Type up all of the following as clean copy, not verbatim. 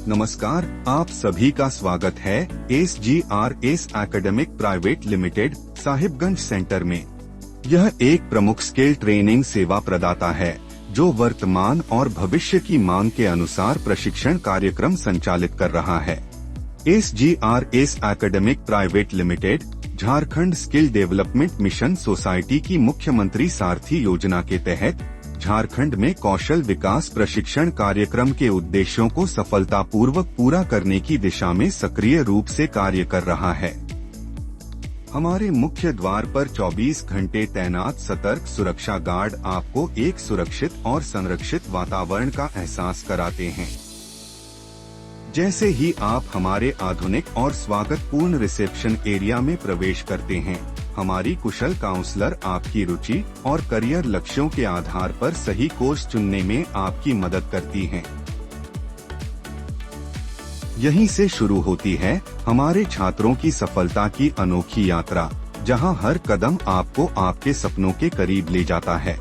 नमस्कार, आप सभी का स्वागत है SGRS academic private limited Sahibganj centre में। यह एक प्रमुख स्किल ट्रेनिंग सेवा प्रदाता है जो वर्तमान और भविष्य की मांग के अनुसार प्रशिक्षण कार्यक्रम संचालित कर रहा है। SGRS academic private limited Jharkhand skill development mission society की मुख्यमंत्री सारथी योजना के तहत झारखंड में कौशल विकास प्रशिक्षण कार्यक्रम के उद्देश्यों को सफलतापूर्वक पूरा करने की दिशा में सक्रिय रूप से कार्य कर रहा है। हमारे मुख्य द्वार पर 24 घंटे तैनात सतर्क सुरक्षा गार्ड आपको एक सुरक्षित और संरक्षित वातावरण का एहसास कराते हैं। जैसे ही आप हमारे आधुनिक और स्वागतपूर्ण रिसेप्शन एरिया में प्रवेश करते हैं, हमारी कुशल काउंसलर आपकी रुचि और करियर लक्ष्यों के आधार पर सही कोर्स चुनने में आपकी मदद करती हैं। यहीं से शुरू होती है हमारे छात्रों की सफलता की अनोखी यात्रा, जहां हर कदम आपको आपके सपनों के करीब ले जाता है।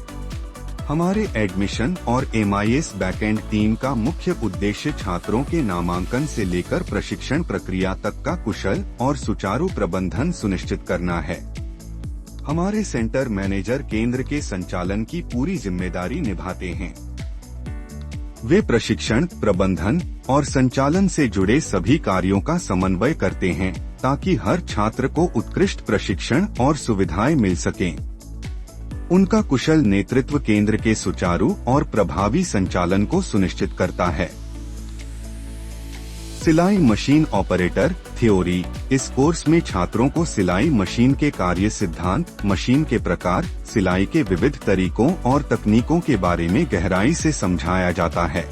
हमारे एडमिशन और MIS बैकएंड टीम का मुख्य उद्देश्य छात्रों के नामांकन से लेकर प्रशिक्षण प्रक्रिया तक का कुशल और सुचारू प्रबंधन सुनिश्चित करना है। हमारे सेंटर मैनेजर केंद्र के संचालन की पूरी जिम्मेदारी निभाते हैं। वे प्रशिक्षण, प्रबंधन और संचालन से जुड़े सभी कार्यों का समन्वय करते हैं ताकि हर छात्र को उत्कृष्ट प्रशिक्षण और सुविधाएं मिल सकें। उनका कुशल नेतृत्व केंद्र के सुचारू और प्रभावी संचालन को सुनिश्चित करता है। सिलाई मशीन ऑपरेटर थ्योरी। इस कोर्स में छात्रों को सिलाई मशीन के कार्य सिद्धांत, मशीन के प्रकार, सिलाई के विविध तरीकों और तकनीकों के बारे में गहराई से समझाया जाता है।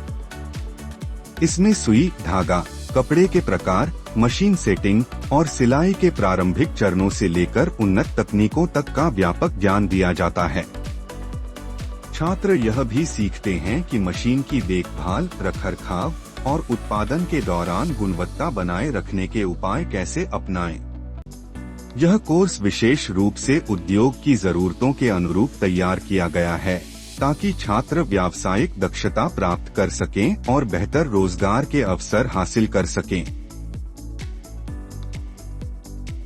इसमें सुई, धागा, कपड़े के प्रकार, मशीन सेटिंग और सिलाई के प्रारंभिक चरणों से लेकर उन्नत तकनीकों तक का व्यापक ज्ञान दिया जाता है। छात्र यह भी सीखते हैं कि मशीन की देखभाल, रखरखाव और उत्पादन के दौरान गुणवत्ता बनाए रखने के उपाय कैसे अपनाएं। यह कोर्स विशेष रूप से उद्योग की जरूरतों के अनुरूप तैयार किया गया है ताकि छात्र व्यावसायिक दक्षता प्राप्त कर सकें और बेहतर रोजगार के अवसर हासिल कर सकें।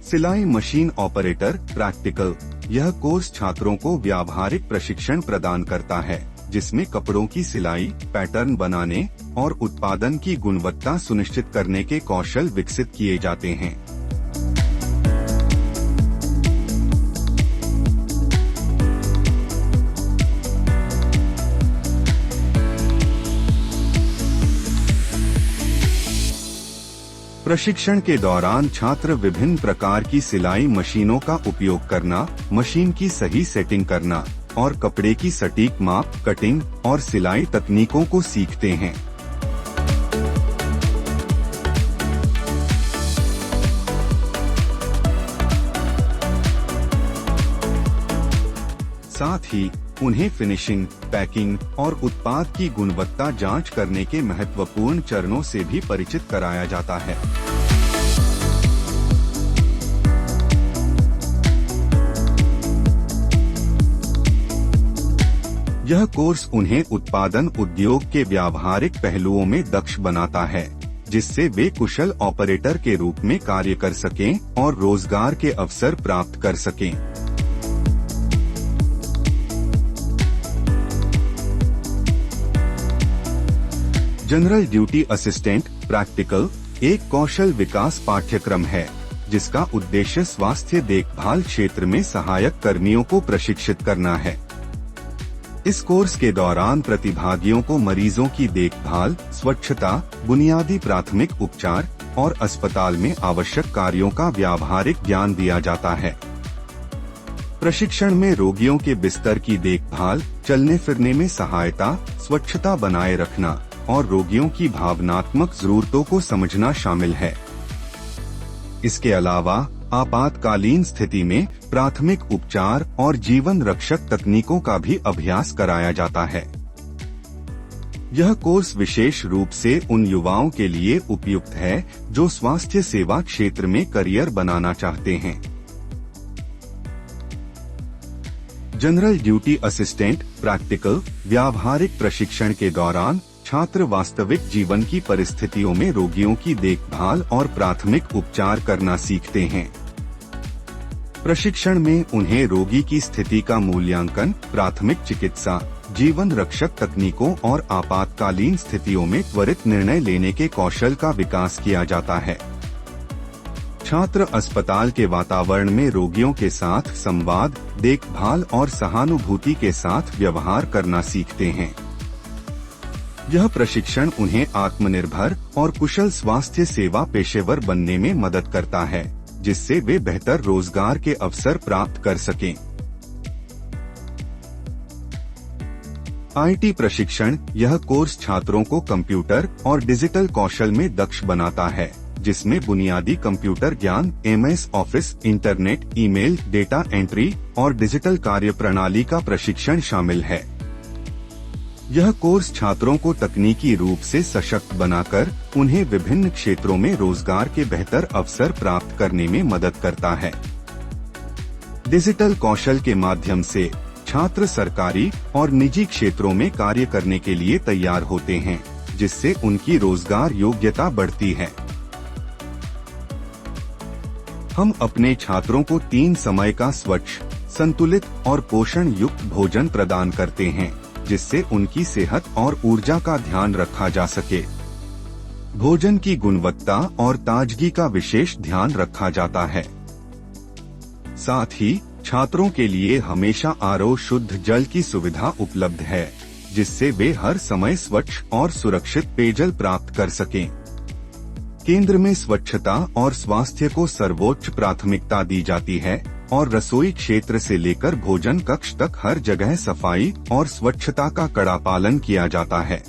सिलाई मशीन ऑपरेटर प्रैक्टिकल। यह कोर्स छात्रों को व्यावहारिक प्रशिक्षण प्रदान करता है जिसमें कपड़ों की सिलाई, पैटर्न बनाने और उत्पादन की गुणवत्ता सुनिश्चित करने के कौशल विकसित किए जाते हैं। प्रशिक्षण के दौरान छात्र विभिन्न प्रकार की सिलाई मशीनों का उपयोग करना, मशीन की सही सेटिंग करना और कपड़े की सटीक माप, कटिंग और सिलाई तकनीकों को सीखते हैं। साथ ही उन्हें फिनिशिंग, पैकिंग और उत्पाद की गुणवत्ता जांच करने के महत्वपूर्ण चरणों से भी परिचित कराया जाता है। यह कोर्स उन्हें उत्पादन उद्योग के व्यावहारिक पहलुओं में दक्ष बनाता है, जिससे वे कुशल ऑपरेटर के रूप में कार्य कर सकें और रोजगार के अवसर प्राप्त कर सकें। जनरल ड्यूटी असिस्टेंट प्रैक्टिकल एक कौशल विकास पाठ्यक्रम है जिसका उद्देश्य स्वास्थ्य देखभाल क्षेत्र में सहायक कर्मियों को प्रशिक्षित करना है। इस कोर्स के दौरान प्रतिभागियों को मरीजों की देखभाल, स्वच्छता, बुनियादी प्राथमिक उपचार और अस्पताल में आवश्यक कार्यों का व्यावहारिक ज्ञान दिया जाता है। प्रशिक्षण में रोगियों के बिस्तर की देखभाल, चलने फिरने में सहायता, स्वच्छता बनाए रखना और रोगियों की भावनात्मक जरूरतों को समझना शामिल है। इसके अलावा आपातकालीन स्थिति में प्राथमिक उपचार और जीवन रक्षक तकनीकों का भी अभ्यास कराया जाता है। यह कोर्स विशेष रूप से उन युवाओं के लिए उपयुक्त है जो स्वास्थ्य सेवा क्षेत्र में करियर बनाना चाहते हैं। जनरल ड्यूटी असिस्टेंट प्रैक्टिकल व्यावहारिक प्रशिक्षण के दौरान छात्र वास्तविक जीवन की परिस्थितियों में रोगियों की देखभाल और प्राथमिक उपचार करना सीखते हैं। प्रशिक्षण में उन्हें रोगी की स्थिति का मूल्यांकन, प्राथमिक चिकित्सा, जीवन रक्षक तकनीकों और आपातकालीन स्थितियों में त्वरित निर्णय लेने के कौशल का विकास किया जाता है। छात्र अस्पताल के वातावरण में रोगियों के साथ संवाद, देखभाल और सहानुभूति के साथ व्यवहार करना सीखते हैं। यह प्रशिक्षण उन्हें आत्मनिर्भर और कुशल स्वास्थ्य सेवा पेशेवर बनने में मदद करता है, जिससे वे बेहतर रोजगार के अवसर प्राप्त कर सकें। आईटी प्रशिक्षण: यह कोर्स छात्रों को कंप्यूटर और डिजिटल कौशल में दक्ष बनाता है, जिसमें बुनियादी कंप्यूटर ज्ञान, MS office, internet, email, data entry और डिजिटल कार्यप्रणाली का प्रशिक्षण शामिल है। यह कोर्स छात्रों को तकनीकी रूप से सशक्त बनाकर उन्हें विभिन्न क्षेत्रों में रोजगार के बेहतर अवसर प्राप्त करने में मदद करता है। डिजिटल कौशल के माध्यम से छात्र सरकारी और निजी क्षेत्रों में कार्य करने के लिए तैयार होते हैं, जिससे उनकी रोजगार योग्यता बढ़ती है। हम अपने छात्रों को 3 समय का स्वच्छ, संतुलित और पोषण युक्त भोजन प्रदान करते हैं, जिससे उनकी सेहत और ऊर्जा का ध्यान रखा जा सके। भोजन की गुणवत्ता और ताजगी का विशेष ध्यान रखा जाता है। साथ ही छात्रों के लिए हमेशा RO शुद्ध जल की सुविधा उपलब्ध है, जिससे वे हर समय स्वच्छ और सुरक्षित पेयजल प्राप्त कर सकें। केंद्र में स्वच्छता और स्वास्थ्य को सर्वोच्च प्राथमिकता दी जाती है और रसोई क्षेत्र से लेकर भोजन कक्ष तक हर जगह सफाई और स्वच्छता का कड़ा पालन किया जाता है।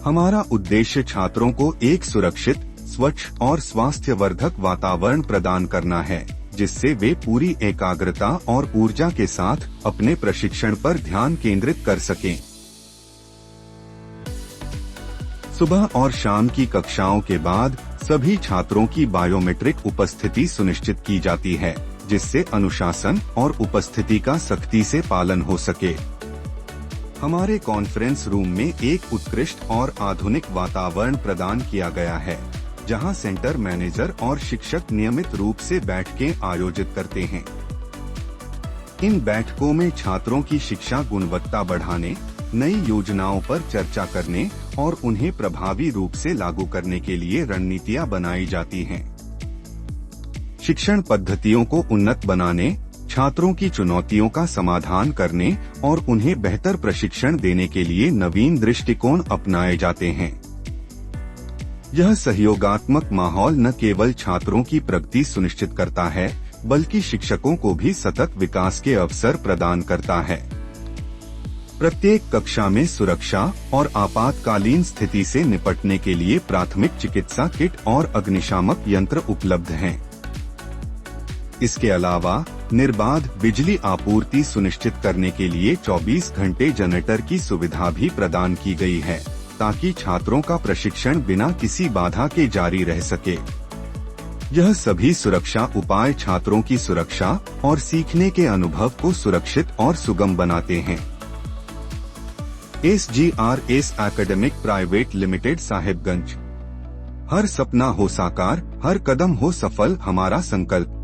हमारा उद्देश्य छात्रों को एक सुरक्षित, स्वच्छ और स्वास्थ्यवर्धक वातावरण प्रदान करना है, जिससे वे पूरी एकाग्रता और ऊर्जा के साथ अपने प्रशिक्षण पर ध्यान केंद्रित कर सकें। सुबह और शाम की कक्षाओं के बाद सभी छात्रों की बायोमेट्रिक उपस्थिति सुनिश्चित की जाती है, जिससे अनुशासन और उपस्थिति का सख्ती से पालन हो सके। हमारे कॉन्फ्रेंस रूम में एक उत्कृष्ट और आधुनिक वातावरण प्रदान किया गया है, जहां सेंटर मैनेजर और शिक्षक नियमित रूप से बैठकें आयोजित करते हैं। इन बैठकों में छात्रों की शिक्षा गुणवत्ता बढ़ाने, नई योजनाओं पर चर्चा करने और उन्हें प्रभावी रूप से लागू करने के लिए रणनीतियां बनाई जाती हैं। शिक्षण पद्धतियों को उन्नत बनाने, छात्रों की चुनौतियों का समाधान करने और उन्हें बेहतर प्रशिक्षण देने के लिए नवीन दृष्टिकोण अपनाए जाते हैं। यह सहयोगात्मक माहौल न केवल छात्रों की प्रगति सुनिश्चित करता है, बल्कि शिक्षकों को भी सतत विकास के अवसर प्रदान करता है। प्रत्येक कक्षा में सुरक्षा और आपातकालीन स्थिति से निपटने के लिए प्राथमिक चिकित्सा किट और अग्निशामक यंत्र उपलब्ध हैं। इसके अलावा निर्बाध बिजली आपूर्ति सुनिश्चित करने के लिए 24 घंटे जनरेटर की सुविधा भी प्रदान की गई है, ताकि छात्रों का प्रशिक्षण बिना किसी बाधा के जारी रह सके। यह सभी सुरक्षा उपाय छात्रों की सुरक्षा और सीखने के अनुभव को सुरक्षित और सुगम बनाते हैं। SGRS academic private limited, Sahibganj. हर सपना हो साकार, हर कदम हो सफल, हमारा संकल्प।